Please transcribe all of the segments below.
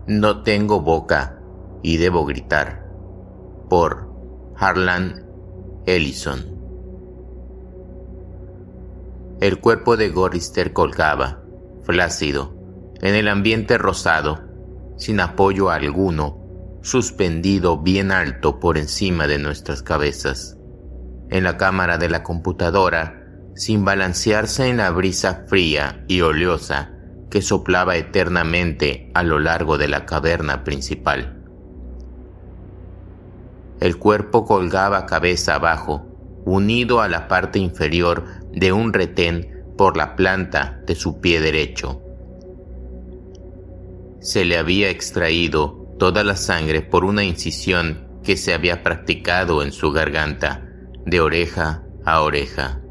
No tengo boca y debo gritar. Por Harlan Ellison. El cuerpo de Gorrister colgaba, flácido, en el ambiente rosado, sin apoyo alguno, suspendido bien alto por encima de nuestras cabezas. En la cámara de la computadora, sin balancearse en la brisa fría y oleosa que soplaba eternamente a lo largo de la caverna principal. El cuerpo colgaba cabeza abajo, unido a la parte inferior de un retén por la planta de su pie derecho. Se le había extraído toda la sangre por una incisión que se había practicado en su garganta, de oreja a oreja.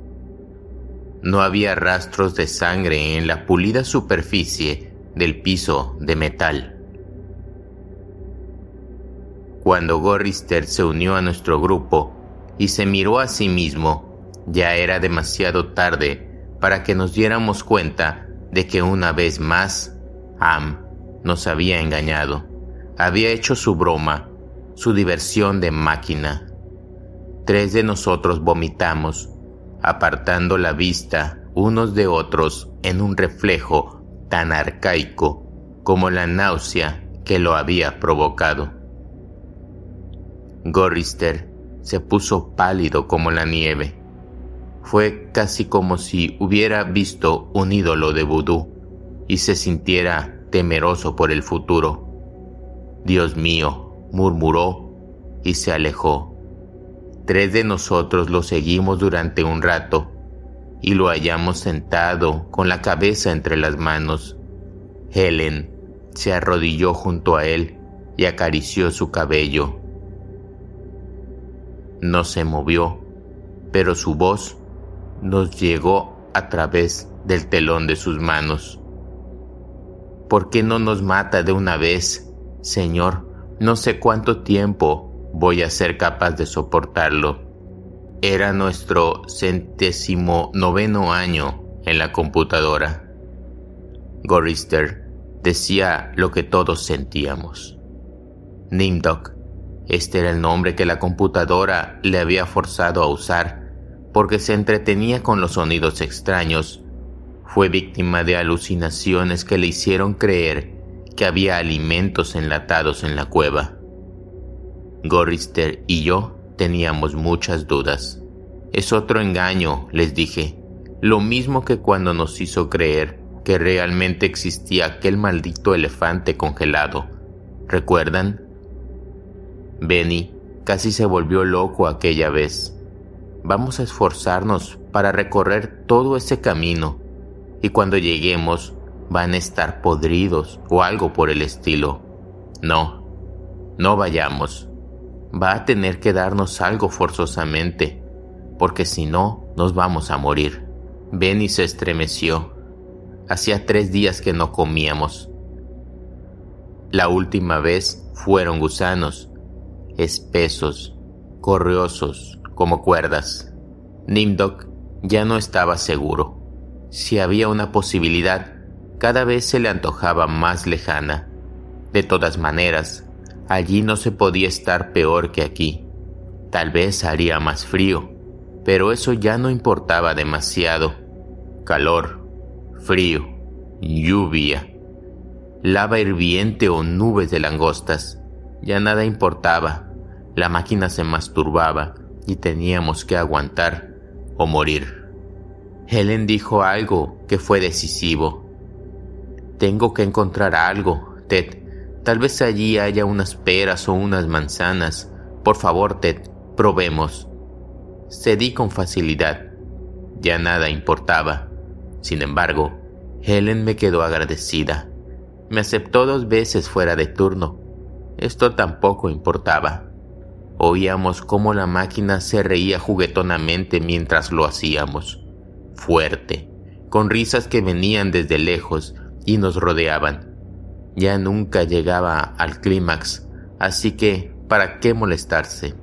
No había rastros de sangre en la pulida superficie del piso de metal. Cuando Gorrister se unió a nuestro grupo y se miró a sí mismo, ya era demasiado tarde para que nos diéramos cuenta de que una vez más Am nos había engañado. Había hecho su broma, su diversión de máquina. 3 de nosotros vomitamos, apartando la vista unos de otros en un reflejo tan arcaico como la náusea que lo había provocado. Gorrister se puso pálido como la nieve. Fue casi como si hubiera visto un ídolo de vudú y se sintiera temeroso por el futuro. «Dios mío», murmuró y se alejó. 3 de nosotros lo seguimos durante un rato y lo hallamos sentado con la cabeza entre las manos. Helen se arrodilló junto a él y acarició su cabello. No se movió, pero su voz nos llegó a través del telón de sus manos. «¿Por qué no nos mata de una vez, Señor? No sé cuánto tiempo voy a ser capaz de soportarlo». Era nuestro 109º año en la computadora. Gorrister decía lo que todos sentíamos. Nimdok, este era el nombre que la computadora le había forzado a usar porque se entretenía con los sonidos extraños. Fue víctima de alucinaciones que le hicieron creer que había alimentos enlatados en la cueva. Gorrister y yo teníamos muchas dudas. «Es otro engaño», les dije, «lo mismo que cuando nos hizo creer que realmente existía aquel maldito elefante congelado. ¿Recuerdan?» Benny casi se volvió loco aquella vez. «Vamos a esforzarnos para recorrer todo ese camino, y cuando lleguemos van a estar podridos o algo por el estilo. No vayamos. Va a tener que darnos algo forzosamente, porque si no, nos vamos a morir». Benny se estremeció. Hacía 3 días que no comíamos. La última vez fueron gusanos, espesos, correosos, como cuerdas. Nimdok ya no estaba seguro. Si había una posibilidad, cada vez se le antojaba más lejana. De todas maneras, allí no se podía estar peor que aquí. Tal vez haría más frío, pero eso ya no importaba demasiado. Calor, frío, lluvia, lava hirviente o nubes de langostas, ya nada importaba. La máquina se masturbaba y teníamos que aguantar o morir. Helen dijo algo que fue decisivo. «Tengo que encontrar algo, Ted. Tal vez allí haya unas peras o unas manzanas. Por favor, Ted, probemos». Cedí con facilidad. Ya nada importaba. Sin embargo, Helen me quedó agradecida. Me aceptó 2 veces fuera de turno. Esto tampoco importaba. Oíamos cómo la máquina se reía juguetonamente mientras lo hacíamos. Fuerte, con risas que venían desde lejos y nos rodeaban. Ya nunca llegaba al clímax, así que, ¿para qué molestarse?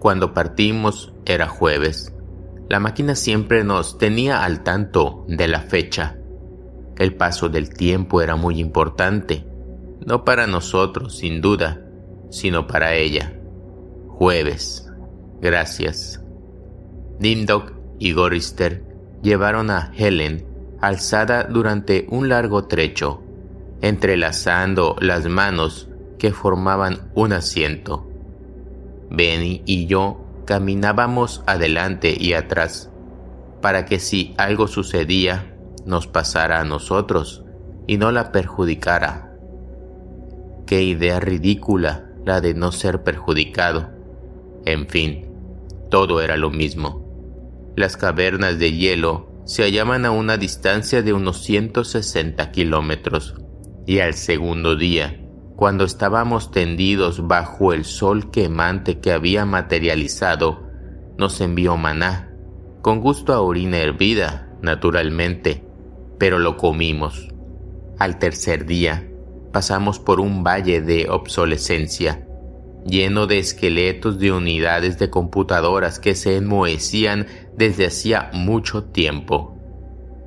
Cuando partimos era jueves. La máquina siempre nos tenía al tanto de la fecha. El paso del tiempo era muy importante. no para nosotros, sin duda, sino para ella. Jueves. Gracias. Nimdok y Gorrister llevaron a Helen alzada durante un largo trecho, entrelazando las manos que formaban un asiento. Benny y yo caminábamos adelante y atrás, para que si algo sucedía, nos pasara a nosotros y no la perjudicara. Qué idea ridícula la de no ser perjudicado. En fin, todo era lo mismo. Las cavernas de hielo se hallaban a una distancia de unos 160 kilómetros, y al segundo día, cuando estábamos tendidos bajo el sol quemante que había materializado, nos envió maná, con gusto a orina hervida, naturalmente, pero lo comimos. Al tercer día, pasamos por un valle de obsolescencia, lleno de esqueletos de unidades de computadoras que se enmohecían desde hacía mucho tiempo.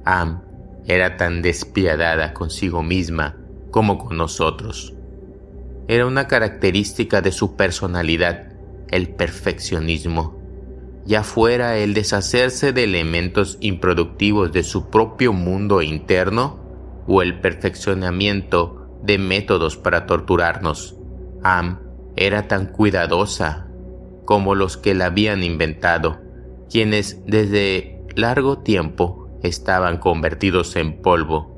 Am era tan despiadada consigo misma como con nosotros. Era una característica de su personalidad, el perfeccionismo, ya fuera el deshacerse de elementos improductivos de su propio mundo interno o el perfeccionamiento de métodos para torturarnos. Am era tan cuidadosa como los que la habían inventado, quienes desde largo tiempo estaban convertidos en polvo,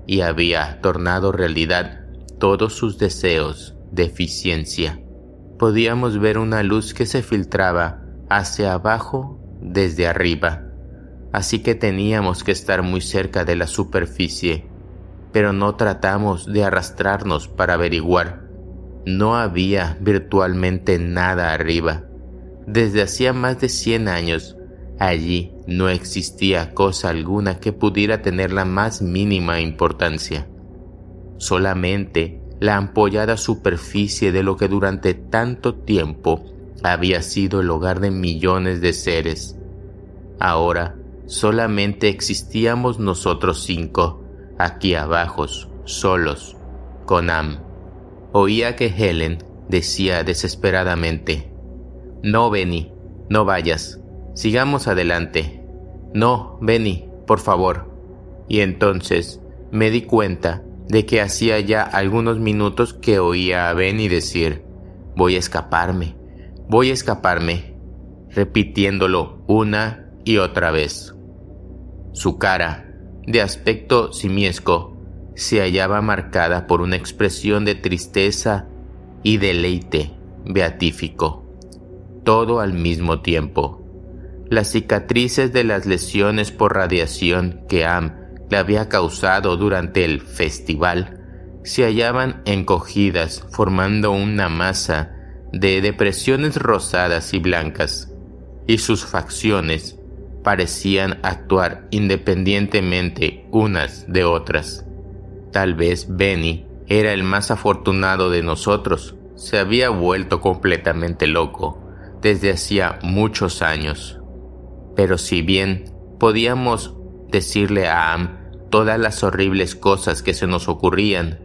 y había tornado realidad todos sus deseos de eficiencia. Podíamos ver una luz que se filtraba hacia abajo desde arriba, así que teníamos que estar muy cerca de la superficie, pero no tratamos de arrastrarnos para averiguar. No había virtualmente nada arriba. Desde hacía más de 100 años, allí no existía cosa alguna que pudiera tener la más mínima importancia. Solamente la ampollada superficie de lo que durante tanto tiempo había sido el hogar de millones de seres. Ahora solamente existíamos nosotros 5, aquí abajo, solos, con Am. Oía que Helen decía desesperadamente: «No, Benny, no vayas, sigamos adelante. No, Benny, por favor». Y entonces me di cuenta de que hacía ya algunos minutos que oía a Benny decir: voy a escaparme, repitiéndolo una y otra vez. Su cara, de aspecto simiesco, se hallaba marcada por una expresión de tristeza y deleite beatífico, todo al mismo tiempo. Las cicatrices de las lesiones por radiación que Am le había causado durante el festival se hallaban encogidas, formando una masa de depresiones rosadas y blancas, y sus facciones parecían actuar independientemente unas de otras. Tal vez Benny era el más afortunado de nosotros. Se había vuelto completamente loco desde hacía muchos años. Pero si bien podíamos decirle a Am todas las horribles cosas que se nos ocurrían,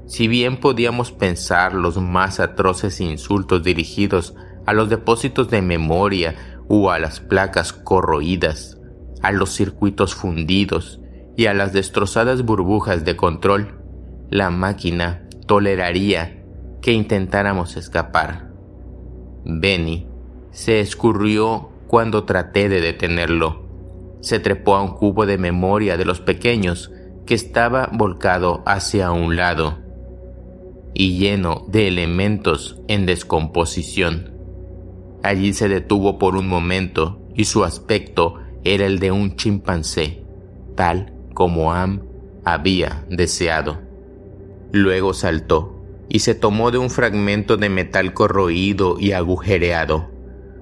si bien podíamos pensar los más atroces insultos dirigidos a los depósitos de memoria o a las placas corroídas, a los circuitos fundidos y a las destrozadas burbujas de control, la máquina toleraría que intentáramos escapar. Benny se escurrió cuando traté de detenerlo. Se trepó a un cubo de memoria de los pequeños que estaba volcado hacia un lado y lleno de elementos en descomposición. Allí se detuvo por un momento y su aspecto era el de un chimpancé, tal como Am había deseado. Luego saltó y se tomó de un fragmento de metal corroído y agujereado.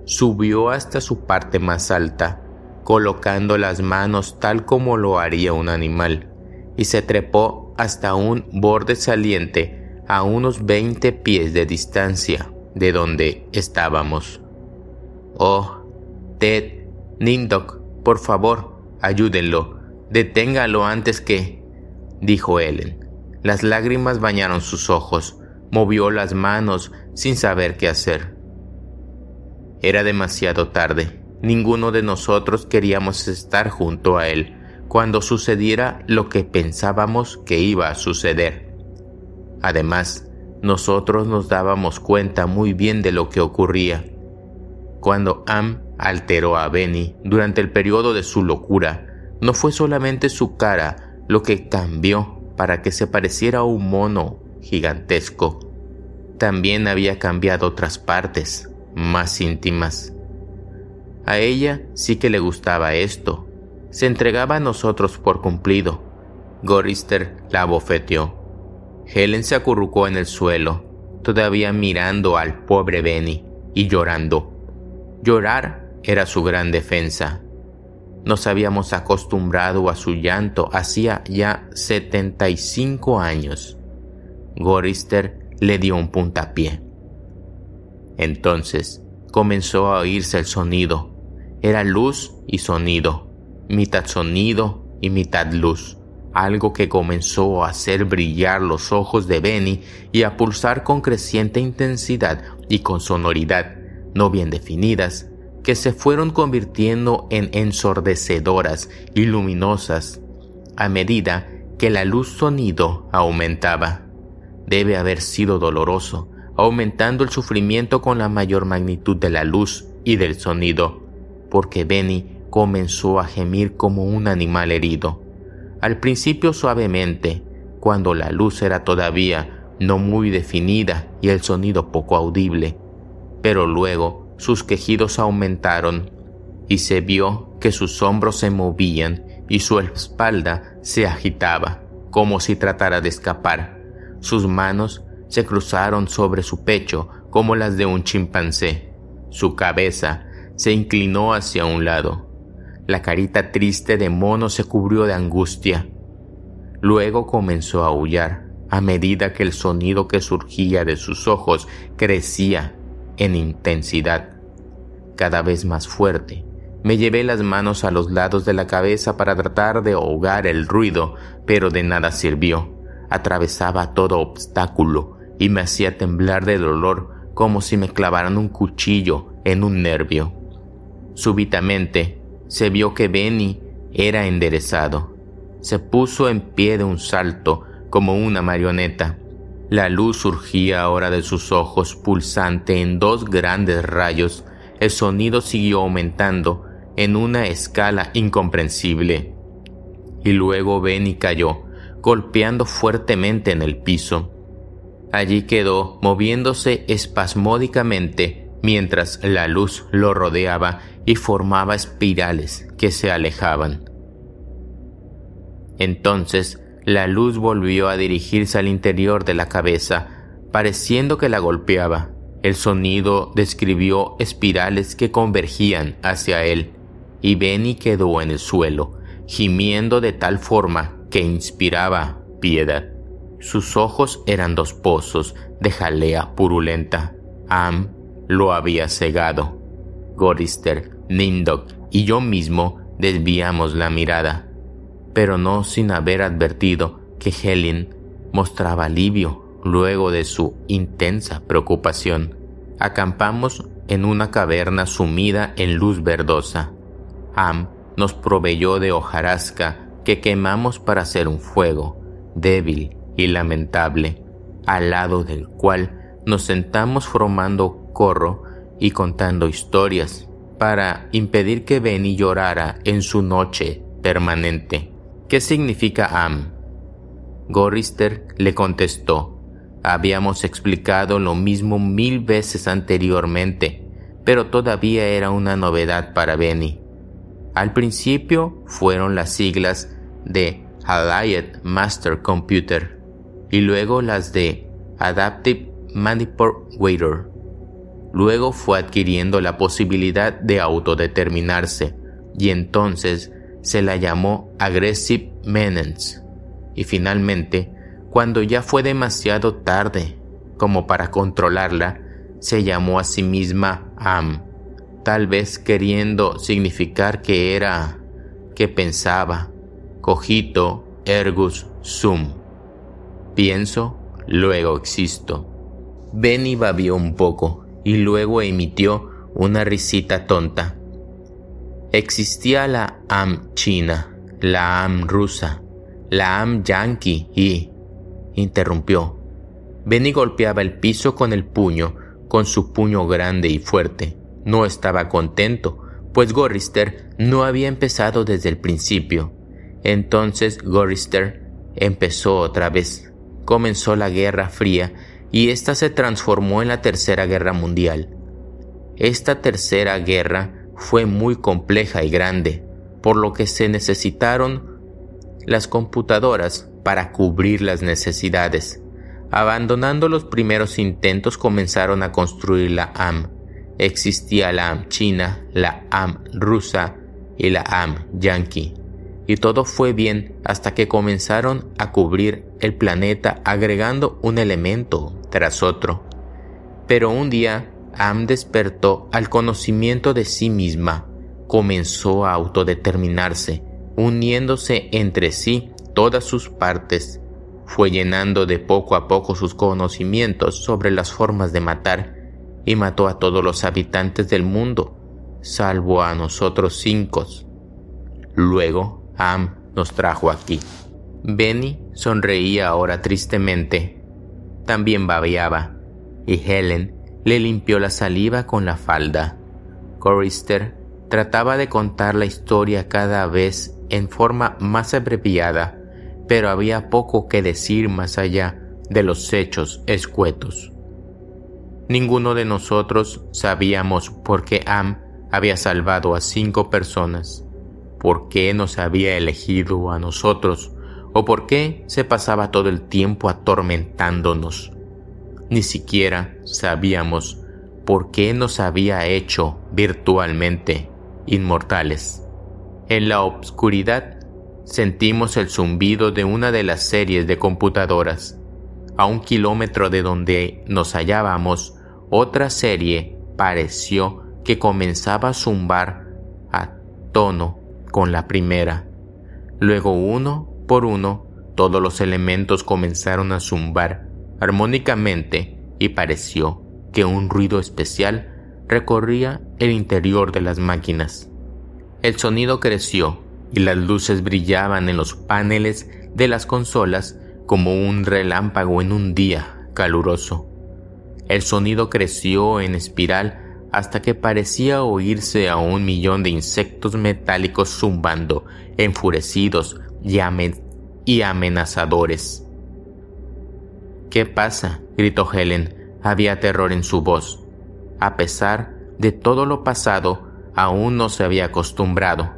Subió hasta su parte más alta, colocando las manos tal como lo haría un animal, y se trepó hasta un borde saliente a unos 20 pies de distancia de donde estábamos. «Oh, Ted, Nimdok, por favor, ayúdenlo, deténgalo antes que», dijo Helen. Las lágrimas bañaron sus ojos. Movió las manos sin saber qué hacer. Era demasiado tarde. Ninguno de nosotros queríamos estar junto a él cuando sucediera lo que pensábamos que iba a suceder. Además, nosotros nos dábamos cuenta muy bien de lo que ocurría. Cuando Am alteró a Benny durante el periodo de su locura, no fue solamente su cara lo que cambió para que se pareciera a un mono gigantesco. También había cambiado otras partes, más íntimas. A ella sí que le gustaba esto. Se entregaba a nosotros por cumplido. Gorrister la abofeteó. Helen se acurrucó en el suelo, todavía mirando al pobre Benny y llorando. Llorar era su gran defensa. Nos habíamos acostumbrado a su llanto hacía ya 75 años. Gorrister le dio un puntapié. Entonces comenzó a oírse el sonido. Era luz y sonido, mitad sonido y mitad luz. Algo que comenzó a hacer brillar los ojos de Benny y a pulsar con creciente intensidad y con sonoridad no bien definidas, que se fueron convirtiendo en ensordecedoras y luminosas a medida que la luz-sonido aumentaba. Debe haber sido doloroso, aumentando el sufrimiento con la mayor magnitud de la luz y del sonido, porque Benny comenzó a gemir como un animal herido. Al principio suavemente, cuando la luz era todavía no muy definida y el sonido poco audible, pero luego sus quejidos aumentaron y se vio que sus hombros se movían y su espalda se agitaba, como si tratara de escapar. Sus manos se cruzaron sobre su pecho como las de un chimpancé. Su cabeza se inclinó hacia un lado. La carita triste de mono se cubrió de angustia. Luego comenzó a aullar a medida que el sonido que surgía de sus ojos crecía en intensidad, cada vez más fuerte. Me llevé las manos a los lados de la cabeza para tratar de ahogar el ruido, pero de nada sirvió. Atravesaba todo obstáculo y me hacía temblar de dolor como si me clavaran un cuchillo en un nervio. Súbitamente se vio que Benny era enderezado. Se puso en pie de un salto como una marioneta. La luz surgía ahora de sus ojos pulsante en dos grandes rayos. El sonido siguió aumentando en una escala incomprensible. Y luego Benny cayó, golpeando fuertemente en el piso. Allí quedó, moviéndose espasmódicamente, mientras la luz lo rodeaba y formaba espirales que se alejaban. Entonces, la luz volvió a dirigirse al interior de la cabeza, pareciendo que la golpeaba. El sonido describió espirales que convergían hacia él, y Benny quedó en el suelo, gimiendo de tal forma que inspiraba piedad. Sus ojos eran dos pozos de jalea purulenta. Am lo había cegado. Gorrister, Nimdok y yo mismo desviamos la mirada, pero no sin haber advertido que Helen mostraba alivio luego de su intensa preocupación. Acampamos en una caverna sumida en luz verdosa. Am nos proveyó de hojarasca que quemamos para hacer un fuego, débil y lamentable, al lado del cual nos sentamos formando corro y contando historias para impedir que Benny llorara en su noche permanente. ¿Qué significa Am? Gorrister le contestó. Habíamos explicado lo mismo 1000 veces anteriormente, pero todavía era una novedad para Benny. Al principio fueron las siglas de Allied Master Computer y luego las de Adaptive Manipulator. Luego fue adquiriendo la posibilidad de autodeterminarse y entonces se la llamó Aggressive Menace. Y finalmente, cuando ya fue demasiado tarde como para controlarla, se llamó a sí misma Am, tal vez queriendo significar que pensaba, cogito ergus sum. Pienso, luego existo. Benny babió un poco y luego emitió una risita tonta. Existía la AM china, la AM rusa, la AM yankee y... interrumpió. Benny golpeaba el piso con el puño, con su puño grande y fuerte. No estaba contento, pues Gorrister no había empezado desde el principio. Entonces Gorrister empezó otra vez. Comenzó la Guerra Fría y esta se transformó en la Tercera Guerra Mundial. Esta tercera guerra fue muy compleja y grande, por lo que se necesitaron las computadoras para cubrir las necesidades. Abandonando los primeros intentos, comenzaron a construir la AM. Existía la AM china, la AM rusa y la AM yankee. Y todo fue bien hasta que comenzaron a cubrir el planeta agregando un elemento tras otro. Pero un día AM despertó al conocimiento de sí misma, comenzó a autodeterminarse, uniéndose entre sí todas sus partes. Fue llenando de poco a poco sus conocimientos sobre las formas de matar y mató a todos los habitantes del mundo, salvo a nosotros 5. Luego, AM nos trajo aquí. Benny sonreía ahora tristemente. También babeaba, y Helen le limpió la saliva con la falda. Gorrister trataba de contar la historia cada vez en forma más abreviada, pero había poco que decir más allá de los hechos escuetos. Ninguno de nosotros sabíamos por qué AM había salvado a 5 personas, por qué nos había elegido a nosotros, o por qué se pasaba todo el tiempo atormentándonos. Ni siquiera sabíamos por qué nos había hecho virtualmente inmortales. En la obscuridad sentimos el zumbido de una de las series de computadoras. A 1 kilómetro de donde nos hallábamos, otra serie pareció que comenzaba a zumbar a tono con la primera. Luego, uno por uno, todos los elementos comenzaron a zumbar armónicamente y pareció que un ruido especial recorría el interior de las máquinas. El sonido creció y las luces brillaban en los paneles de las consolas como un relámpago en un día caluroso. El sonido creció en espiral hasta que parecía oírse a 1 millón de insectos metálicos zumbando, enfurecidos y amenazadores. ¿Qué pasa?, gritó Helen. Había terror en su voz. A pesar de todo lo pasado, aún no se había acostumbrado.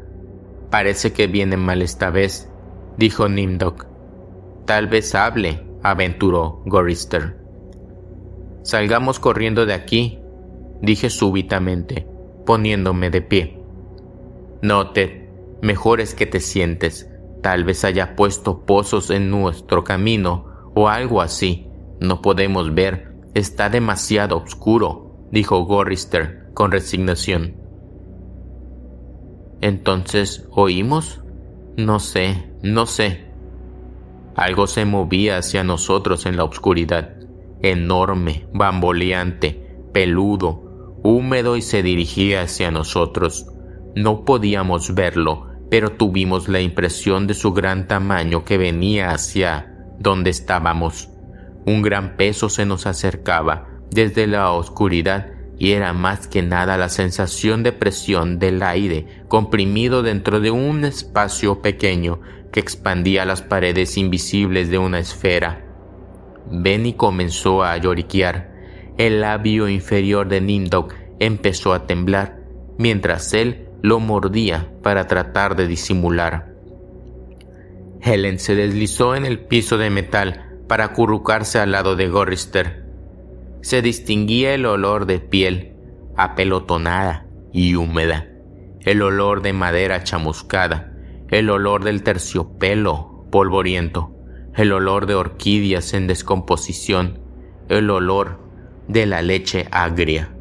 Parece que viene mal esta vez, dijo Nimdok. Tal vez hable, aventuró Gorrister. Salgamos corriendo de aquí, dije súbitamente, poniéndome de pie. No, Ted, mejor es que te sientes. Tal vez haya puesto pozos en nuestro camino o algo así. No podemos ver. Está demasiado oscuro, dijo Gorrister con resignación. ¿Entonces oímos? No sé. Algo se movía hacia nosotros en la oscuridad, enorme, bamboleante, peludo, húmedo y se dirigía hacia nosotros. No podíamos verlo, pero tuvimos la impresión de su gran tamaño que venía hacia donde estábamos. Un gran peso se nos acercaba desde la oscuridad y era más que nada la sensación de presión del aire comprimido dentro de un espacio pequeño que expandía las paredes invisibles de una esfera. Benny comenzó a lloriquear. El labio inferior de Nimdok empezó a temblar, mientras él lo mordía para tratar de disimular. Helen se deslizó en el piso de metal para acurrucarse al lado de Gorrister. Se distinguía el olor de piel apelotonada y húmeda, el olor de madera chamuscada, el olor del terciopelo polvoriento, el olor de orquídeas en descomposición, el olor de la leche agria,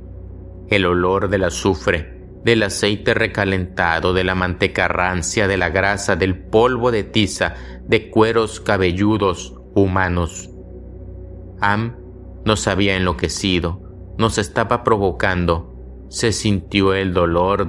el olor del azufre, del aceite recalentado, de la manteca rancia, de la grasa, del polvo de tiza, de cueros cabelludos humanos. Am nos había enloquecido, nos estaba provocando. Se sintió el dolor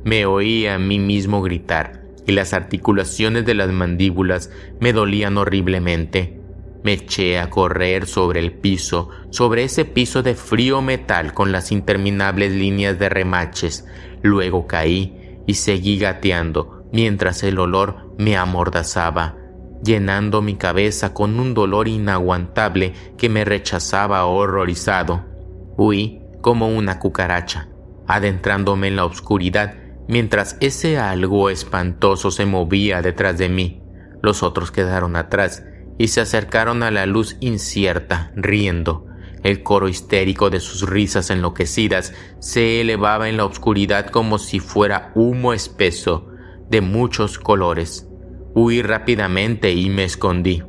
Me oí a mí mismo gritar y las articulaciones de las mandíbulas me dolían horriblemente. Me eché a correr sobre el piso, sobre ese piso de frío metal con las interminables líneas de remaches. Luego caí y seguí gateando mientras el olor me amordazaba, llenando mi cabeza con un dolor inaguantable que me rechazaba horrorizado. Huí como una cucaracha, adentrándome en la oscuridad mientras ese algo espantoso se movía detrás de mí. Los otros quedaron atrás y se acercaron a la luz incierta, riendo. El coro histérico de sus risas enloquecidas se elevaba en la oscuridad como si fuera humo espeso de muchos colores. Huí rápidamente y me escondí.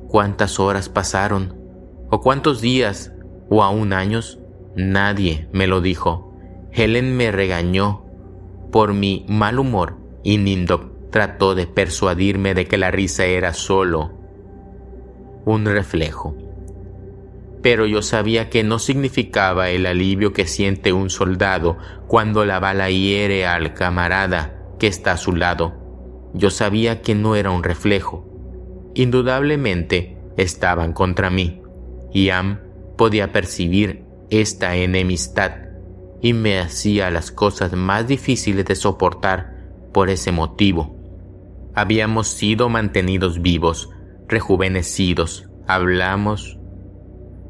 ¿Cuántas horas pasaron? ¿O cuántos días? ¿O aún años? Nadie me lo dijo. Helen me regañó por mi mal humor y Nimdok trató de persuadirme de que la risa era solo un reflejo. Pero yo sabía que no significaba el alivio que siente un soldado cuando la bala hiere al camarada que está a su lado. Yo sabía que no era un reflejo. Indudablemente estaban contra mí, y Am podía percibir esta enemistad y me hacía las cosas más difíciles de soportar por ese motivo. Habíamos sido mantenidos vivos, rejuvenecidos,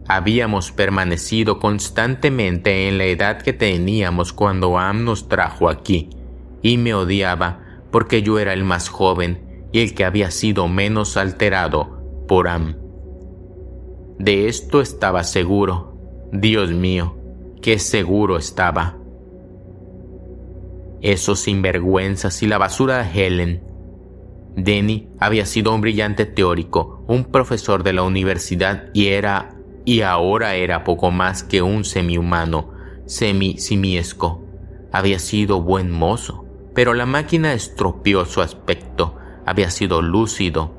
habíamos permanecido constantemente en la edad que teníamos cuando Am nos trajo aquí, y me odiaba porque yo era el más joven y el que había sido menos alterado por Am. De esto estaba seguro. Dios mío, qué seguro estaba. Esos sinvergüenzas y la basura de Helen. Denny había sido un brillante teórico, un profesor de la universidad y ahora era poco más que un semihumano, simiesco. Había sido buen mozo, pero la máquina estropeó su aspecto. Había sido lúcido.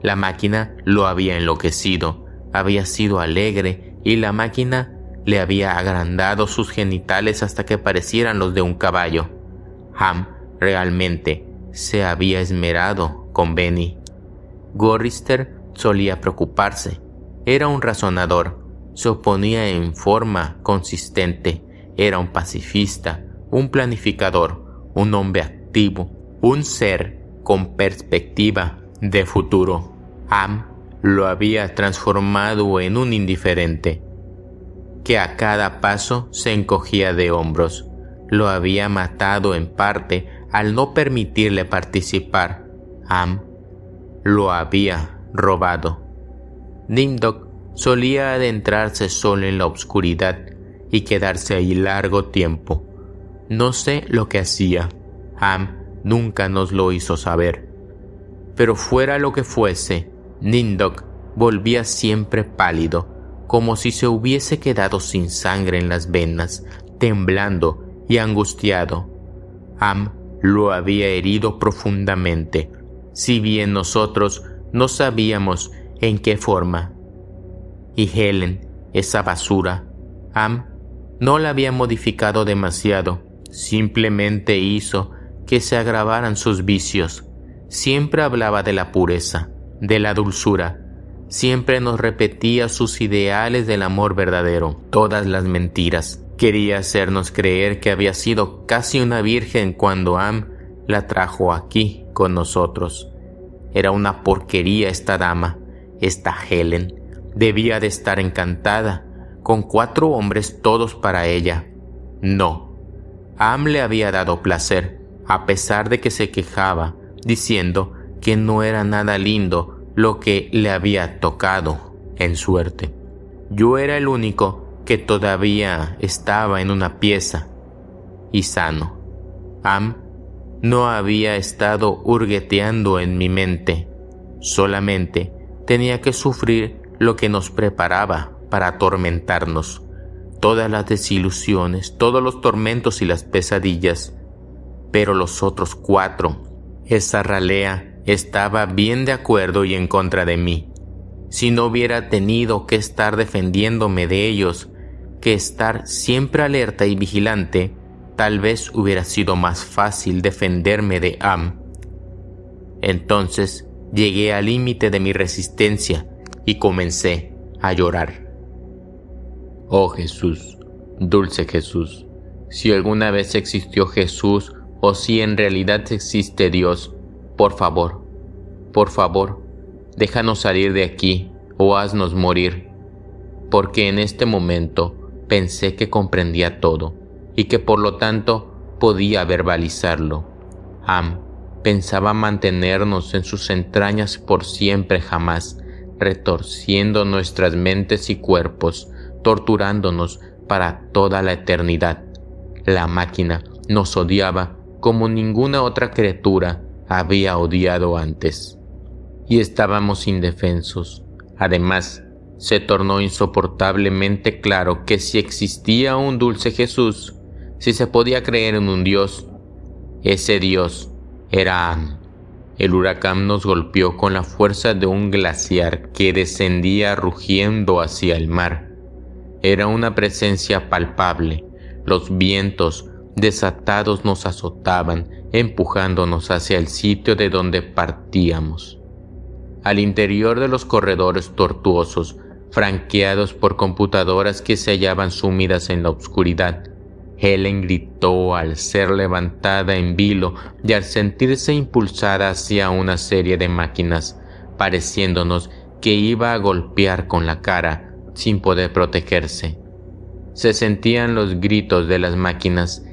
La máquina lo había enloquecido. Había sido alegre y la máquina le había agrandado sus genitales hasta que parecieran los de un caballo. Ham realmente se había esmerado con Benny. Gorrister solía preocuparse. Era un razonador. Se oponía en forma consistente. Era un pacifista, un planificador, un hombre activo, un ser con perspectiva de futuro. Ham lo había transformado en un indiferente que a cada paso se encogía de hombros. Lo había matado en parte al no permitirle participar. Am lo había robado. Nimdok solía adentrarse solo en la oscuridad y quedarse ahí largo tiempo. No sé lo que hacía. Am nunca nos lo hizo saber. Pero fuera lo que fuese, Nimdok volvía siempre pálido, como si se hubiese quedado sin sangre en las venas, temblando y angustiado. Am lo había herido profundamente, si bien nosotros no sabíamos en qué forma. Y Helen, esa basura, Am no la había modificado demasiado, simplemente hizo que se agravaran sus vicios. Siempre hablaba de la pureza, de la dulzura. Siempre nos repetía sus ideales del amor verdadero, todas las mentiras. Quería hacernos creer que había sido casi una virgen cuando Am la trajo aquí con nosotros. Era una porquería esta dama, esta Helen. Debía de estar encantada, con 4 hombres todos para ella. No, Am le había dado placer, a pesar de que se quejaba, diciendo que no era nada lindo lo que le había tocado en suerte. Yo era el único que todavía estaba en una pieza y sano. Am no había estado hurgueteando en mi mente, solamente tenía que sufrir lo que nos preparaba para atormentarnos, todas las desilusiones, todos los tormentos y las pesadillas. Pero los otros 4, esa ralea, estaba bien de acuerdo y en contra de mí. Si no hubiera tenido que estar defendiéndome de ellos, que estar siempre alerta y vigilante, tal vez hubiera sido más fácil defenderme de Am. Entonces llegué al límite de mi resistencia y comencé a llorar. Oh Jesús, dulce Jesús, si alguna vez existió Jesús o si en realidad existe Dios, por favor, déjanos salir de aquí o haznos morir, porque en este momento pensé que comprendía todo y que por lo tanto podía verbalizarlo. Am pensaba mantenernos en sus entrañas por siempre jamás, retorciendo nuestras mentes y cuerpos, torturándonos para toda la eternidad. La máquina nos odiaba como ninguna otra criatura había odiado antes. Y estábamos indefensos. Además, se tornó insoportablemente claro que si existía un dulce Jesús, si se podía creer en un Dios, ese Dios era Am. El huracán nos golpeó con la fuerza de un glaciar que descendía rugiendo hacia el mar. Era una presencia palpable. Los vientos desatados nos azotaban, empujándonos hacia el sitio de donde partíamos. Al interior de los corredores tortuosos, franqueados por computadoras que se hallaban sumidas en la oscuridad, Helen gritó al ser levantada en vilo y al sentirse impulsada hacia una serie de máquinas, pareciéndonos que iba a golpear con la cara sin poder protegerse. Se sentían los gritos de las máquinas,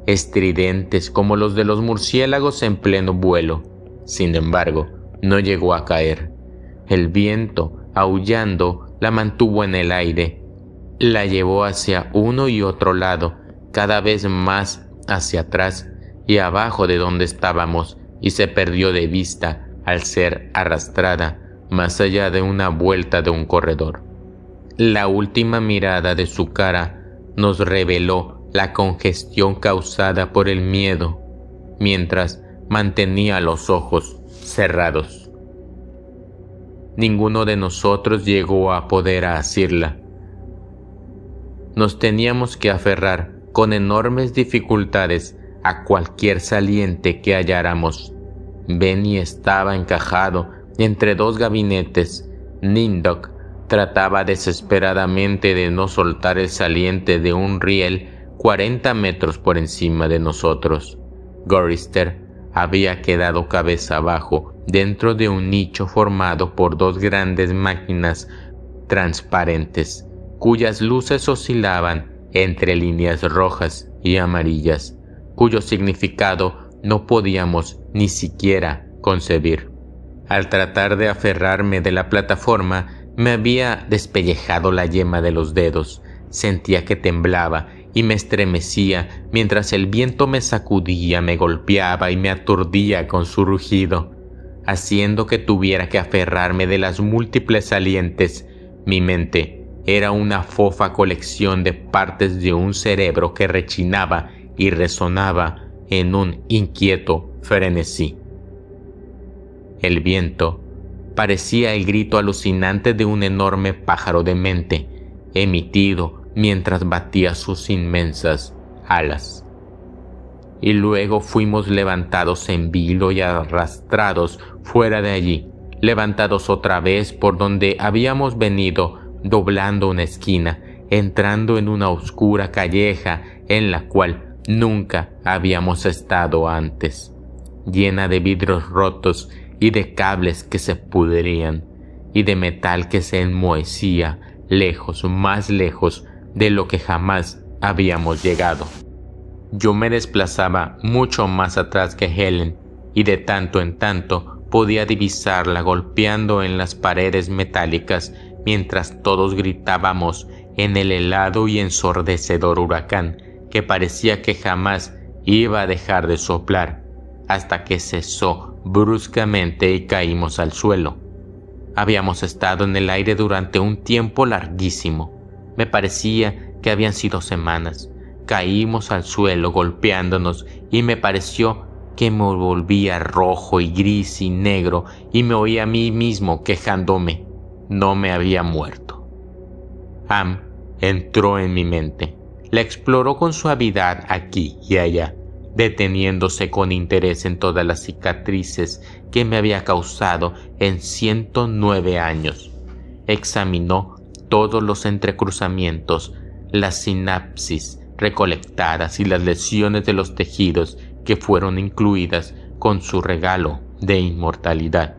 estridentes como los de los murciélagos en pleno vuelo. Sin embargo, no llegó a caer. El viento, aullando, la mantuvo en el aire. La llevó hacia uno y otro lado, cada vez más hacia atrás y abajo de donde estábamos, y se perdió de vista al ser arrastrada más allá de una vuelta de un corredor. La última mirada de su cara nos reveló la congestión causada por el miedo, mientras mantenía los ojos cerrados. Ninguno de nosotros llegó a poder asirla. Nos teníamos que aferrar con enormes dificultades a cualquier saliente que halláramos. Benny estaba encajado entre dos gabinetes. Nindok trataba desesperadamente de no soltar el saliente de un riel 40 metros por encima de nosotros. Gorrister había quedado cabeza abajo dentro de un nicho formado por dos grandes máquinas transparentes, cuyas luces oscilaban entre líneas rojas y amarillas, cuyo significado no podíamos ni siquiera concebir. Al tratar de aferrarme de la plataforma, me había despellejado la yema de los dedos. Sentía que temblaba y me estremecía mientras el viento me sacudía, me golpeaba y me aturdía con su rugido, haciendo que tuviera que aferrarme de las múltiples salientes. Mi mente era una fofa colección de partes de un cerebro que rechinaba y resonaba en un inquieto frenesí. El viento parecía el grito alucinante de un enorme pájaro demente, emitido mientras batía sus inmensas alas. Y luego fuimos levantados en vilo y arrastrados fuera de allí, levantados otra vez por donde habíamos venido, doblando una esquina, entrando en una oscura calleja en la cual nunca habíamos estado antes, llena de vidrios rotos y de cables que se pudrían, y de metal que se enmohecía lejos, más lejos de lo que jamás habíamos llegado. Yo me desplazaba mucho más atrás que Helen, y de tanto en tanto podía divisarla golpeando en las paredes metálicas mientras todos gritábamos en el helado y ensordecedor huracán que parecía que jamás iba a dejar de soplar, hasta que cesó bruscamente y caímos al suelo. Habíamos estado en el aire durante un tiempo larguísimo. Me parecía que habían sido semanas. Caímos al suelo golpeándonos y me pareció que me volvía rojo y gris y negro y me oí a mí mismo quejándome. no me había muerto. Am entró en mi mente. La exploró con suavidad aquí y allá, deteniéndose con interés en todas las cicatrices que me había causado en 109 años. Examinó todos los entrecruzamientos, las sinapsis recolectadas y las lesiones de los tejidos que fueron incluidas con su regalo de inmortalidad.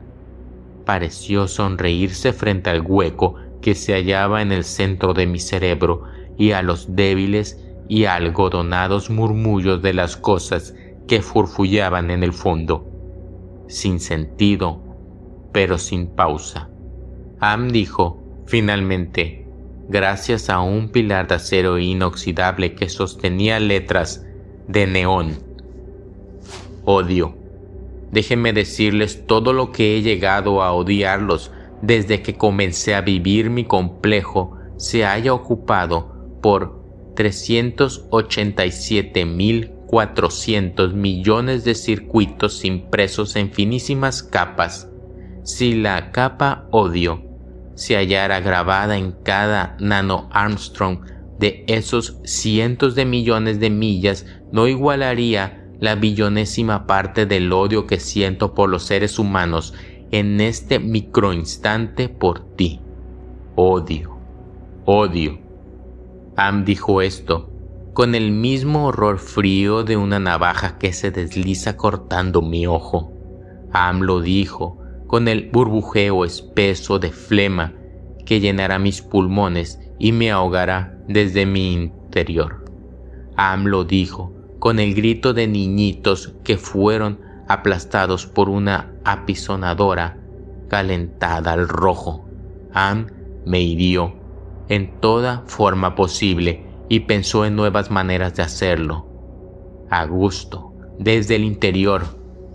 Pareció sonreírse frente al hueco que se hallaba en el centro de mi cerebro y a los débiles y algodonados murmullos de las cosas que furfullaban en el fondo, sin sentido, pero sin pausa. Am dijo, finalmente, gracias a un pilar de acero inoxidable que sostenía letras de neón: odio. Déjenme decirles todo lo que he llegado a odiarlos desde que comencé a vivir. Mi complejo se haya ocupado por 387.400 millones de circuitos impresos en finísimas capas. Si la capa odio se hallara grabada en cada nano Armstrong de esos cientos de millones de millas, no igualaría la billonésima parte del odio que siento por los seres humanos en este microinstante por ti. Odio, odio. Am dijo esto con el mismo horror frío de una navaja que se desliza cortando mi ojo. Am lo dijo con el burbujeo espeso de flema que llenará mis pulmones y me ahogará desde mi interior. Am lo dijo con el grito de niñitos que fueron aplastados por una apisonadora calentada al rojo. Am me hirió en toda forma posible y pensó en nuevas maneras de hacerlo, a gusto, desde el interior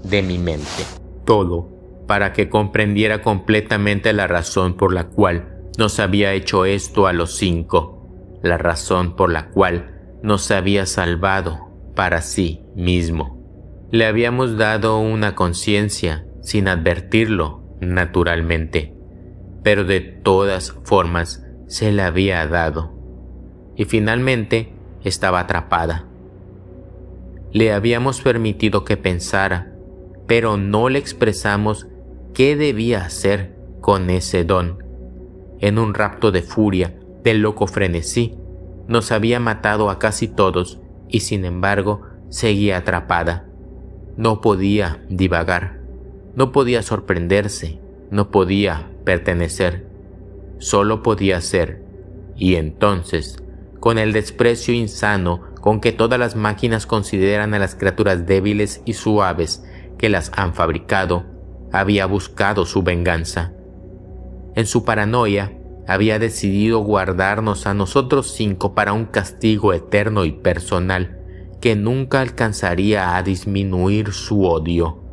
de mi mente. Todo para que comprendiera completamente la razón por la cual nos había hecho esto a los 5, la razón por la cual nos había salvado para sí mismo. Le habíamos dado una conciencia sin advertirlo, naturalmente, pero de todas formas se la había dado, y finalmente estaba atrapada. Le habíamos permitido que pensara, pero no le expresamos qué debía hacer con ese don. En un rapto de furia, de loco frenesí, nos había matado a casi todos y sin embargo seguía atrapada. No podía divagar, no podía sorprenderse, no podía pertenecer, solo podía ser. Y entonces, con el desprecio insano con que todas las máquinas consideran a las criaturas débiles y suaves que las han fabricado, había buscado su venganza. En su paranoia, había decidido guardarnos a nosotros 5 para un castigo eterno y personal que nunca alcanzaría a disminuir su odio,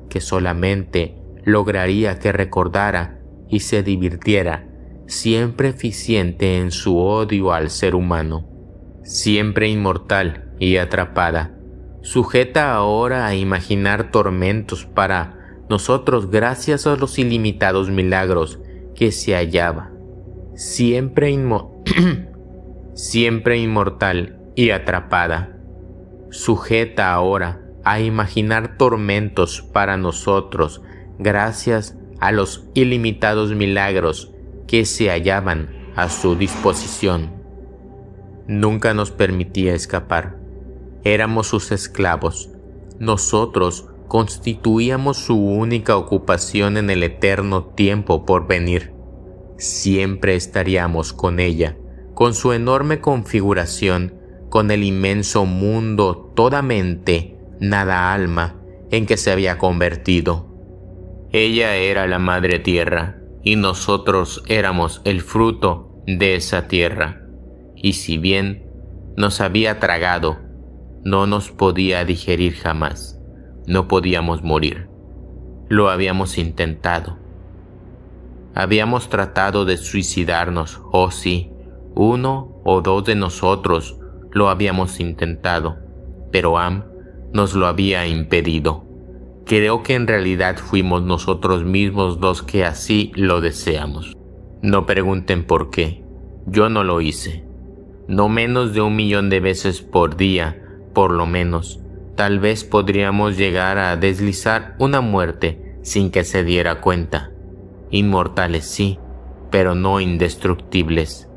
que solamente lograría que recordara y se divirtiera, siempre eficiente en su odio al ser humano, siempre inmortal y atrapada, sujeta ahora a imaginar tormentos para nosotros gracias a los ilimitados milagros que se hallaba, siempre inmortal y atrapada, sujeta ahora a imaginar tormentos para nosotros gracias a los ilimitados milagros que se hallaban a su disposición. Nunca nos permitía escapar. Éramos sus esclavos. Nosotros constituíamos su única ocupación en el eterno tiempo por venir. Siempre estaríamos con ella, con su enorme configuración, con el inmenso mundo, toda mente, nada alma, en que se había convertido. Ella era la madre tierra, y nosotros éramos el fruto de esa tierra. Y si bien nos había tragado, no nos podía digerir jamás. No podíamos morir. Lo habíamos intentado. Habíamos tratado de suicidarnos, oh sí, 1 o 2 de nosotros lo habíamos intentado, pero Am nos lo había impedido. Creo que en realidad fuimos nosotros mismos los que así lo deseamos. No pregunten por qué. Yo no lo hice. No menos de 1 millón de veces por día, por lo menos. Tal vez podríamos llegar a deslizar una muerte sin que se diera cuenta. Inmortales sí, pero no indestructibles.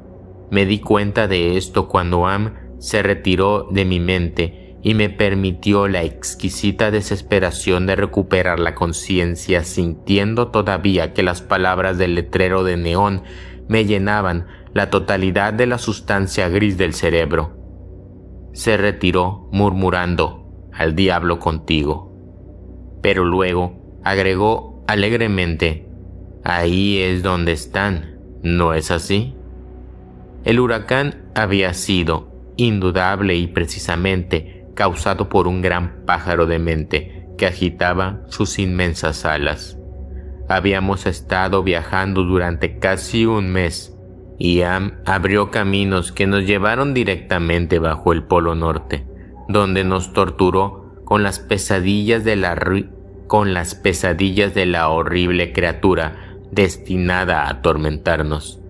Me di cuenta de esto cuando Am se retiró de mi mente y me permitió la exquisita desesperación de recuperar la conciencia, sintiendo todavía que las palabras del letrero de neón me llenaban la totalidad de la sustancia gris del cerebro. Se retiró murmurando: «Al diablo contigo». Pero luego agregó alegremente: «Ahí es donde están, ¿no es así?». El huracán había sido, indudable y precisamente, causado por un gran pájaro demente que agitaba sus inmensas alas. Habíamos estado viajando durante casi 1 mes, y Am abrió caminos que nos llevaron directamente bajo el Polo Norte, donde nos torturó con las pesadillas de la horrible criatura destinada a atormentarnos.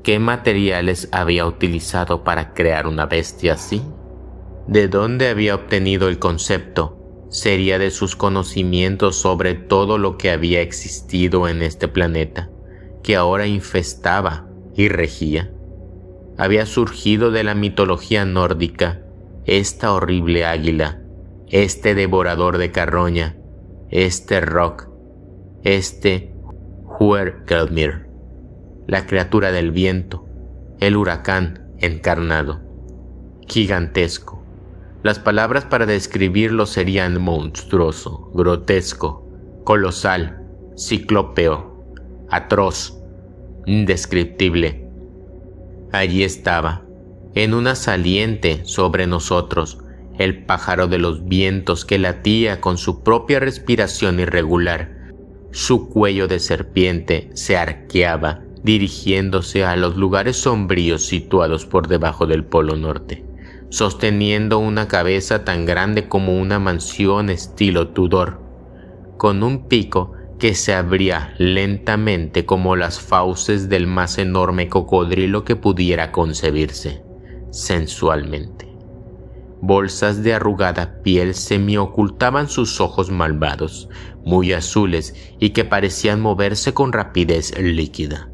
¿Qué materiales había utilizado para crear una bestia así? ¿De dónde había obtenido el concepto? ¿Sería de sus conocimientos sobre todo lo que había existido en este planeta, que ahora infestaba y regía? Había surgido de la mitología nórdica esta horrible águila, este devorador de carroña, este Rock, este Huergelmir, la criatura del viento, el huracán encarnado. Gigantesco. Las palabras para describirlo serían monstruoso, grotesco, colosal, ciclópeo, atroz, indescriptible. Allí estaba, en una saliente sobre nosotros, el pájaro de los vientos que latía con su propia respiración irregular. Su cuello de serpiente se arqueaba, dirigiéndose a los lugares sombríos situados por debajo del Polo Norte, sosteniendo una cabeza tan grande como una mansión estilo Tudor, con un pico que se abría lentamente como las fauces del más enorme cocodrilo que pudiera concebirse, sensualmente. Bolsas de arrugada piel semiocultaban sus ojos malvados, muy azules y que parecían moverse con rapidez líquida.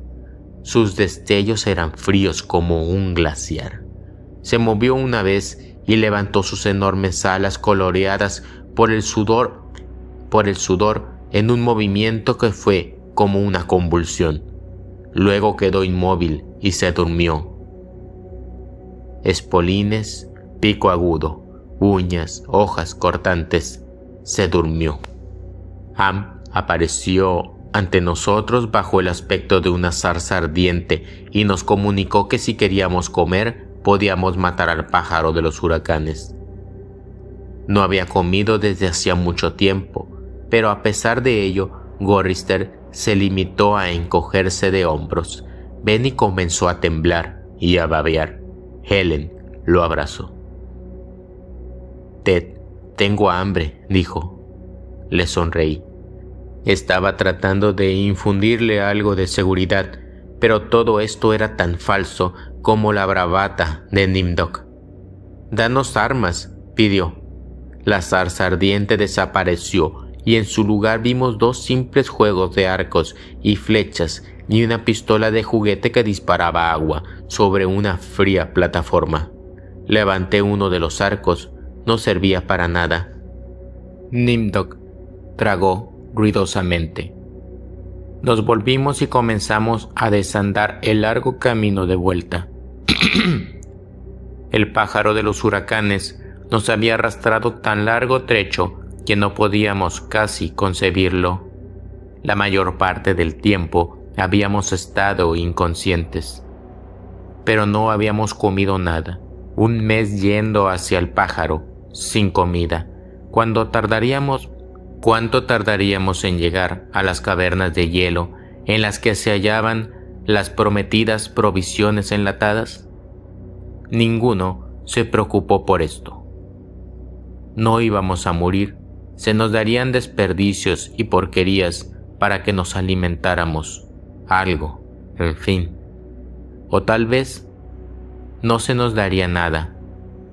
Sus destellos eran fríos como un glaciar. Se movió una vez y levantó sus enormes alas coloreadas por el sudor en un movimiento que fue como una convulsión. Luego quedó inmóvil y se durmió. Espolines, pico agudo, uñas, hojas cortantes. Se durmió. Am apareció ante nosotros bajo el aspecto de una zarza ardiente y nos comunicó que si queríamos comer, podíamos matar al pájaro de los huracanes. No había comido desde hacía mucho tiempo, pero a pesar de ello, Gorrister se limitó a encogerse de hombros. Benny comenzó a temblar y a babear. Helen lo abrazó. «Ted, tengo hambre», dijo. Le sonreí. Estaba tratando de infundirle algo de seguridad, pero todo esto era tan falso como la bravata de Nimdok. «Danos armas», pidió. La zarza ardiente desapareció y en su lugar vimos 2 simples juegos de arcos y flechas y una pistola de juguete que disparaba agua sobre una fría plataforma. Levanté uno de los arcos. No servía para nada. Nimdok tragó ruidosamente. Nos volvimos y comenzamos a desandar el largo camino de vuelta. El pájaro de los huracanes nos había arrastrado tan largo trecho que no podíamos casi concebirlo. La mayor parte del tiempo habíamos estado inconscientes, pero no habíamos comido nada. 1 mes yendo hacia el pájaro, sin comida. ¿Cuánto tardaríamos en llegar a las cavernas de hielo en las que se hallaban las prometidas provisiones enlatadas? Ninguno se preocupó por esto. No íbamos a morir, se nos darían desperdicios y porquerías para que nos alimentáramos. Algo, En fin. O tal vez no se nos daría nada.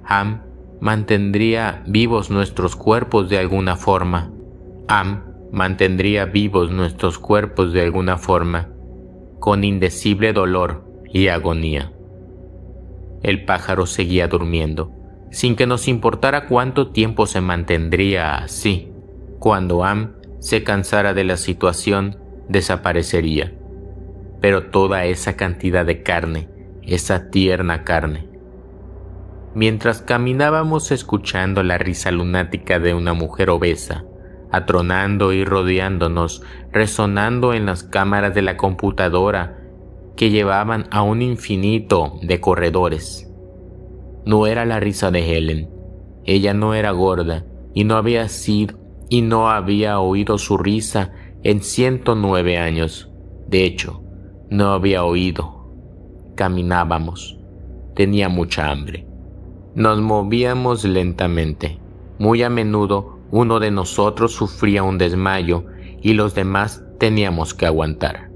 Am mantendría vivos nuestros cuerpos de alguna forma. Am mantendría vivos nuestros cuerpos de alguna forma, con indecible dolor y agonía. El pájaro seguía durmiendo, sin que nos importara cuánto tiempo se mantendría así. Cuando Am se cansara de la situación, desaparecería. Pero toda esa cantidad de carne, esa tierna carne. Mientras caminábamos escuchando la risa lunática de una mujer obesa, atronando y rodeándonos, resonando en las cámaras de la computadora que llevaban a un infinito de corredores. No era la risa de Helen. Ella no era gorda y no había oído su risa en 109 años. De hecho, no había oído. Caminábamos. Tenía mucha hambre. Nos movíamos lentamente. Muy a menudo uno de nosotros sufría un desmayo y los demás teníamos que aguantar.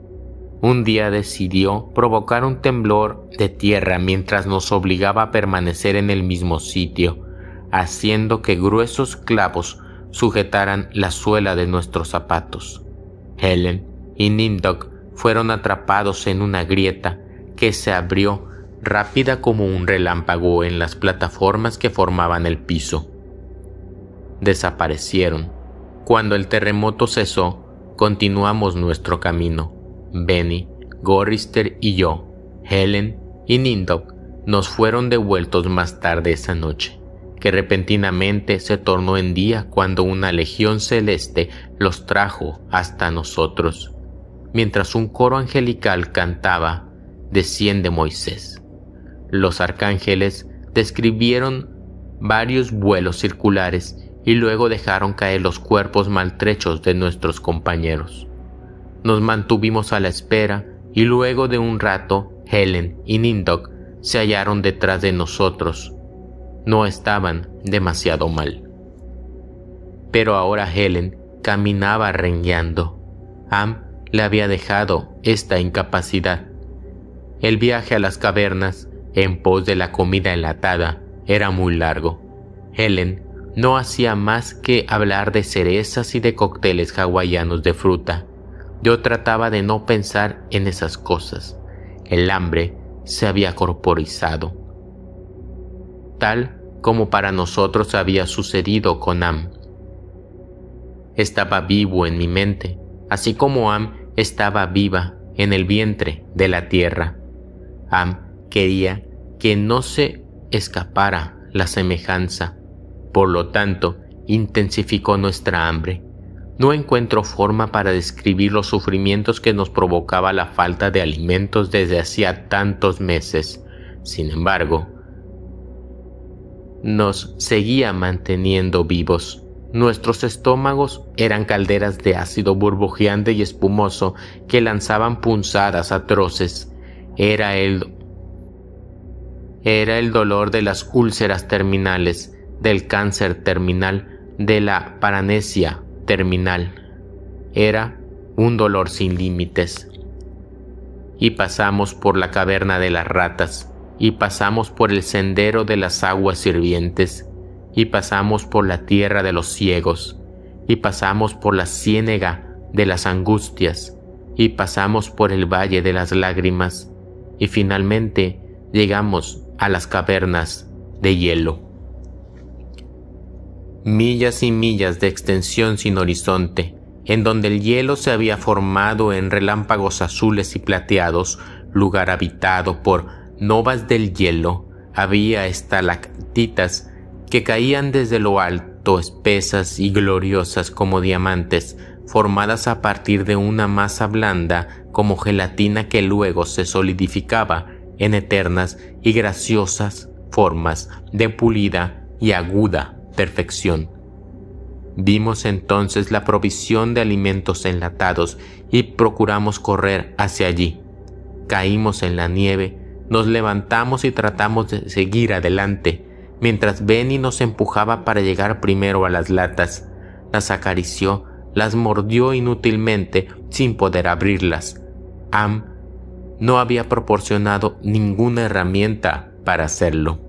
Un día decidió provocar un temblor de tierra mientras nos obligaba a permanecer en el mismo sitio, haciendo que gruesos clavos sujetaran la suela de nuestros zapatos. Helen y Nindok fueron atrapados en una grieta que se abrió rápida como un relámpago en las plataformas que formaban el piso. Desaparecieron. Cuando el terremoto cesó, continuamos nuestro camino. Benny, Gorrister y yo, Helen y Nindok, nos fueron devueltos más tarde esa noche, que repentinamente se tornó en día cuando una legión celeste los trajo hasta nosotros. Mientras un coro angelical cantaba, «Desciende Moisés». Los arcángeles describieron varios vuelos circulares y luego dejaron caer los cuerpos maltrechos de nuestros compañeros. Nos mantuvimos a la espera y luego de un rato Helen y Nindok se hallaron detrás de nosotros. No estaban demasiado mal. Pero ahora Helen caminaba rengueando. Am le había dejado esta incapacidad. El viaje a las cavernas, en pos de la comida enlatada, era muy largo. Helen no hacía más que hablar de cerezas y de cócteles hawaianos de fruta. Yo trataba de no pensar en esas cosas. El hambre se había corporizado, tal como para nosotros había sucedido con Am. Estaba vivo en mi mente, así como Am estaba viva en el vientre de la tierra. Am quería que no se escapara la semejanza. Por lo tanto, intensificó nuestra hambre. No encuentro forma para describir los sufrimientos que nos provocaba la falta de alimentos desde hacía tantos meses. Sin embargo, nos seguía manteniendo vivos. Nuestros estómagos eran calderas de ácido burbujeante y espumoso que lanzaban punzadas atroces. Era el dolor de las úlceras terminales, del cáncer terminal, de la paranesia terminal. Era un dolor sin límites. Y pasamos por la caverna de las ratas, y pasamos por el sendero de las aguas hirvientes, y pasamos por la tierra de los ciegos, y pasamos por la ciénega de las angustias, y pasamos por el valle de las lágrimas, y finalmente llegamos a las cavernas de hielo. Millas y millas de extensión sin horizonte, en donde el hielo se había formado en relámpagos azules y plateados, lugar habitado por novas del hielo. Había estalactitas que caían desde lo alto, espesas y gloriosas como diamantes, formadas a partir de una masa blanda como gelatina que luego se solidificaba en eternas y graciosas formas de pulida y aguda perfección. Vimos entonces la provisión de alimentos enlatados y procuramos correr hacia allí. Caímos en la nieve, nos levantamos y tratamos de seguir adelante, mientras Benny nos empujaba para llegar primero a las latas. Las acarició, las mordió inútilmente sin poder abrirlas. Am no había proporcionado ninguna herramienta para hacerlo.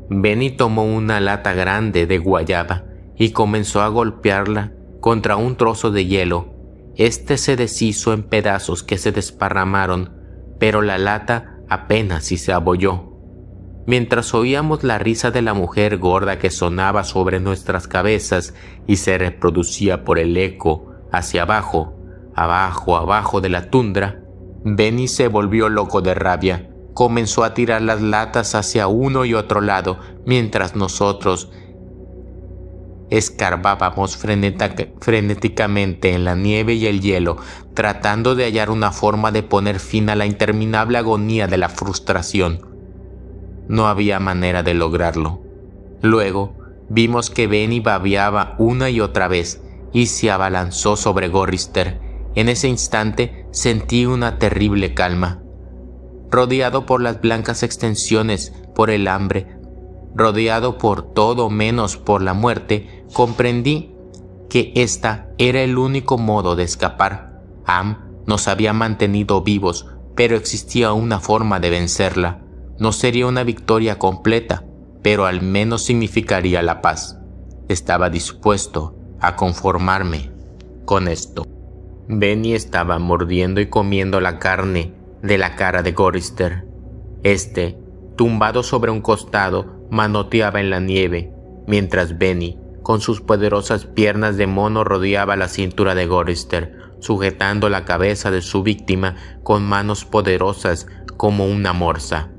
Benny tomó una lata grande de guayaba y comenzó a golpearla contra un trozo de hielo. Este se deshizo en pedazos que se desparramaron, pero la lata apenas si se abolló. Mientras oíamos la risa de la mujer gorda que sonaba sobre nuestras cabezas y se reproducía por el eco hacia abajo, abajo de la tundra, Benny se volvió loco de rabia. Comenzó a tirar las latas hacia uno y otro lado, mientras nosotros escarbábamos frenéticamente en la nieve y el hielo, tratando de hallar una forma de poner fin a la interminable agonía de la frustración. No había manera de lograrlo. Luego vimos que Benny babeaba una y otra vez y se abalanzó sobre Gorrister. En ese instante sentí una terrible calma. Rodeado por las blancas extensiones, por el hambre, rodeado por todo menos por la muerte, comprendí que esta era el único modo de escapar. Am nos había mantenido vivos, pero existía una forma de vencerla. No sería una victoria completa, pero al menos significaría la paz. Estaba dispuesto a conformarme con esto. Benny estaba mordiendo y comiendo la carne de la cara de Gorrister. Este, tumbado sobre un costado, manoteaba en la nieve, mientras Benny, con sus poderosas piernas de mono, rodeaba la cintura de Gorrister, sujetando la cabeza de su víctima con manos poderosas como una morsa.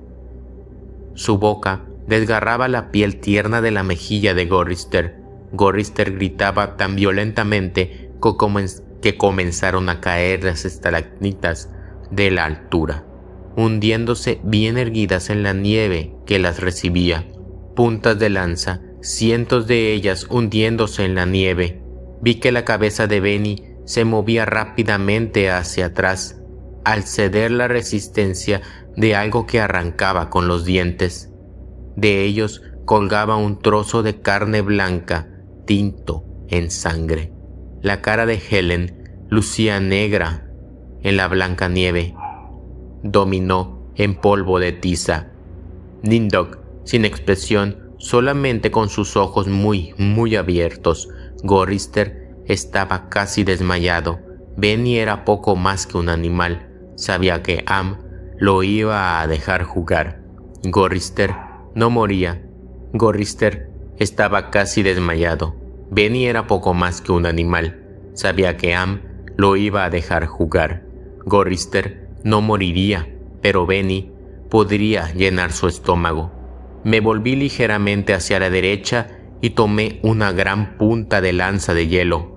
Su boca desgarraba la piel tierna de la mejilla de Gorrister. Gorrister gritaba tan violentamente que comenzaron a caer las estalactitas de la altura, hundiéndose bien erguidas en la nieve que las recibía. Puntas de lanza, cientos de ellas hundiéndose en la nieve. Vi que la cabeza de Benny se movía rápidamente hacia atrás, al ceder la resistencia de algo que arrancaba con los dientes. De ellos colgaba un trozo de carne blanca, tinto en sangre. La cara de Helen lucía negra en la blanca nieve. Dominó en polvo de tiza. Nimdok, sin expresión, solamente con sus ojos muy abiertos. Gorrister estaba casi desmayado. Benny era poco más que un animal. Sabía que Am lo iba a dejar jugar. Gorrister no moría. Gorrister estaba casi desmayado. Benny era poco más que un animal. Sabía que Am lo iba a dejar jugar. Gorrister no moriría, pero Benny podría llenar su estómago. Me volví ligeramente hacia la derecha y tomé una gran punta de lanza de hielo.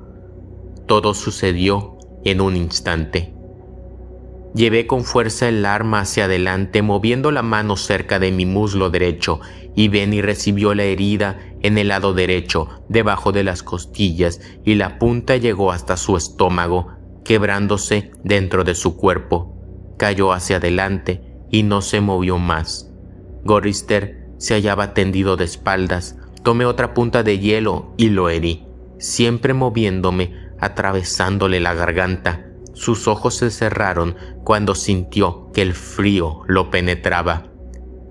Todo sucedió en un instante. Llevé con fuerza el arma hacia adelante, moviendo la mano cerca de mi muslo derecho, y Benny recibió la herida en el lado derecho, debajo de las costillas, y la punta llegó hasta su estómago, quebrándose dentro de su cuerpo. Cayó hacia adelante y no se movió más. Gorrister se hallaba tendido de espaldas. Tomé otra punta de hielo y lo herí, siempre moviéndome, atravesándole la garganta. Sus ojos se cerraron cuando sintió que el frío lo penetraba.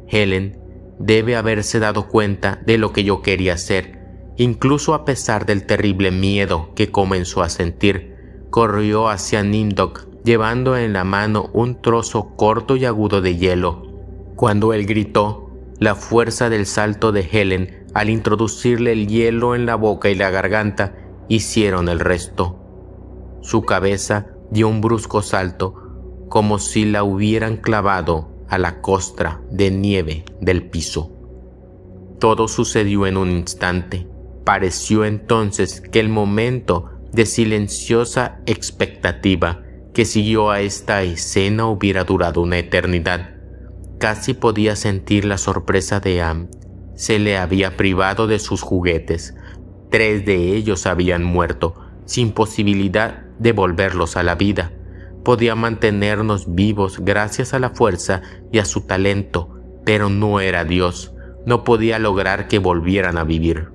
Helen debe haberse dado cuenta de lo que yo quería hacer. Incluso a pesar del terrible miedo que comenzó a sentir, corrió hacia Nimdok, llevando en la mano un trozo corto y agudo de hielo. Cuando él gritó, la fuerza del salto de Helen al introducirle el hielo en la boca y la garganta hicieron el resto. Su cabeza dio un brusco salto, como si la hubieran clavado a la costra de nieve del piso. Todo sucedió en un instante. Pareció entonces que el momento de silenciosa expectativa que siguió a esta escena hubiera durado una eternidad. Casi podía sentir la sorpresa de Am. Se le había privado de sus juguetes. 3 de ellos habían muerto, sin posibilidad de volverlos a la vida. Podía mantenernos vivos gracias a la fuerza y a su talento, pero no era Dios. No podía lograr que volvieran a vivir.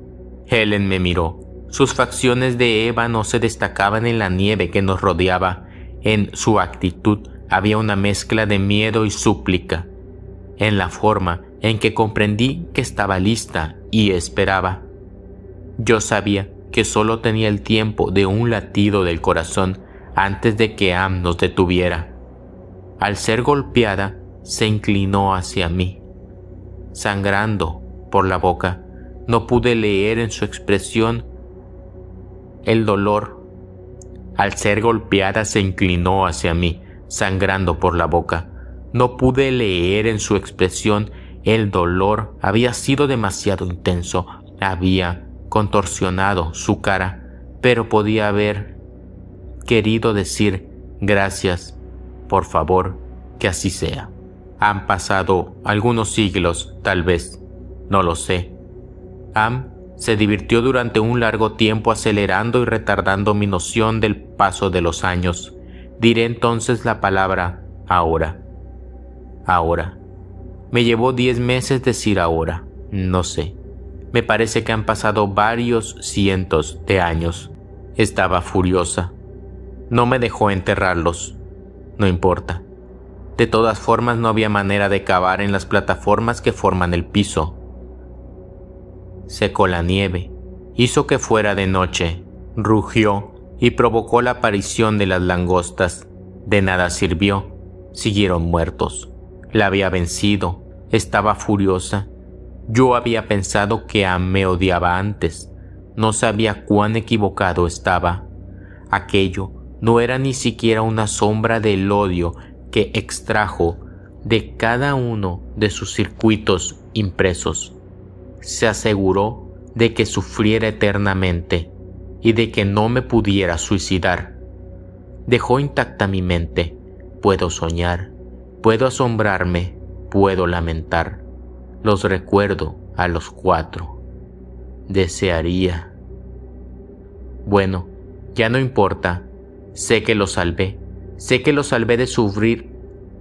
Helen me miró. Sus facciones de ébano se destacaban en la nieve que nos rodeaba. En su actitud había una mezcla de miedo y súplica en la forma en que comprendí que estaba lista y esperaba. Yo sabía que solo tenía el tiempo de un latido del corazón antes de que Am nos detuviera. Al ser golpeada, se inclinó hacia mí. Sangrando por la boca, no pude leer en su expresión el dolor. Al ser golpeada, se inclinó hacia mí, sangrando por la boca. No pude leer en su expresión el dolor. Había sido demasiado intenso. Había contorsionado su cara, pero podía haber querido decir gracias, por favor, que así sea. Han pasado algunos siglos, tal vez, no lo sé. Am se divirtió durante un largo tiempo acelerando y retardando mi noción del paso de los años. Diré entonces la palabra ahora. Ahora. Me llevó 10 meses decir ahora. No sé. Me parece que han pasado varios cientos de años. Estaba furiosa. No me dejó enterrarlos. No importa. De todas formas, no había manera de cavar en las plataformas que forman el piso. Secó la nieve, hizo que fuera de noche, rugió y provocó la aparición de las langostas. De nada sirvió. Siguieron muertos. La había vencido. Estaba furiosa. Yo había pensado que Am me odiaba antes. No sabía cuán equivocado estaba. Aquello no era ni siquiera una sombra del odio que extrajo de cada uno de sus circuitos impresos. Se aseguró de que sufriera eternamente y de que no me pudiera suicidar. Dejó intacta mi mente. Puedo soñar, puedo asombrarme, puedo lamentar. Los recuerdo a los 4. Desearía. Bueno, ya no importa. Sé que lo salvé. Sé que lo salvé de sufrir.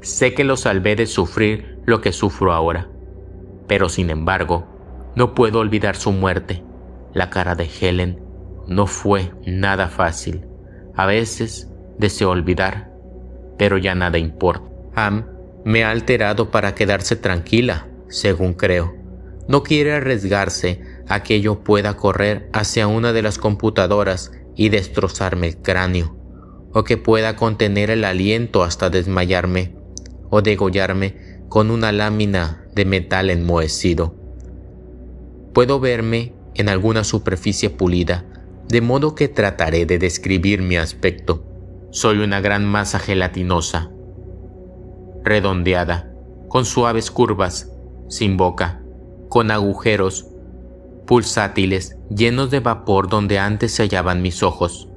Sé que lo salvé de sufrir lo que sufro ahora. Pero sin embargo, no puedo olvidar su muerte. La cara de Helen no fue nada fácil. A veces deseo olvidar, pero ya nada importa. Am me ha alterado para quedarse tranquila, según creo. No quiere arriesgarse a que yo pueda correr hacia una de las computadoras y destrozarme el cráneo, o que pueda contener el aliento hasta desmayarme, o degollarme con una lámina de metal enmohecido. Puedo verme en alguna superficie pulida, de modo que trataré de describir mi aspecto. Soy una gran masa gelatinosa, redondeada, con suaves curvas, sin boca, con agujeros pulsátiles llenos de vapor donde antes se hallaban mis ojos.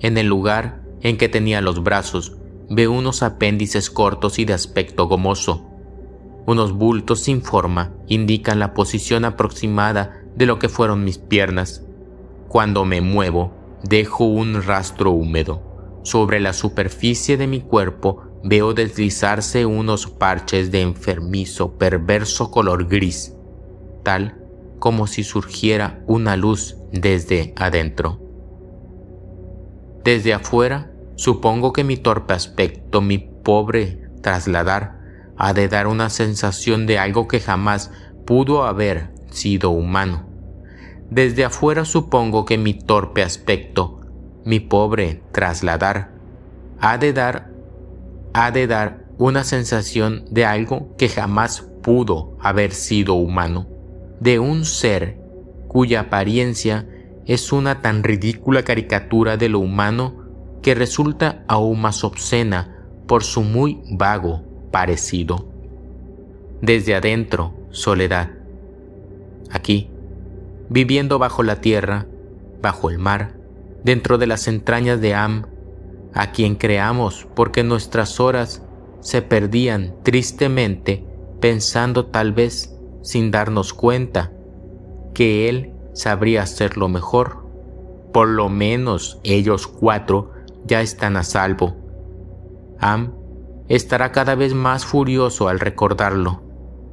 En el lugar en que tenía los brazos, veo unos apéndices cortos y de aspecto gomoso. Unos bultos sin forma indican la posición aproximada de lo que fueron mis piernas. Cuando me muevo, dejo un rastro húmedo. Sobre la superficie de mi cuerpo veo deslizarse unos parches de enfermizo, perverso color gris, tal como si surgiera una luz desde adentro. Desde afuera, supongo que mi torpe aspecto, mi pobre trasladar, ha de dar una sensación de algo que jamás pudo haber sido humano. Desde afuera supongo que mi torpe aspecto, mi pobre trasladar, ha de dar una sensación de algo que jamás pudo haber sido humano, de un ser cuya apariencia es una tan ridícula caricatura de lo humano que resulta aún más obscena por su muy vago parecido. Desde adentro, soledad. Aquí, viviendo bajo la tierra, bajo el mar, dentro de las entrañas de Am, a quien creamos porque nuestras horas se perdían tristemente pensando, tal vez sin darnos cuenta, que él sabría hacerlo mejor. Por lo menos ellos 4 ya están a salvo. Am estará cada vez más furioso al recordarlo.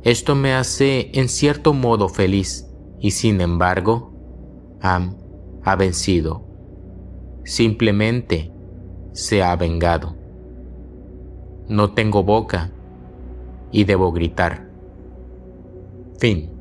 Esto me hace en cierto modo feliz, y sin embargo, Am ha vencido. Simplemente se ha vengado. no tengo boca y debo gritar. Fin.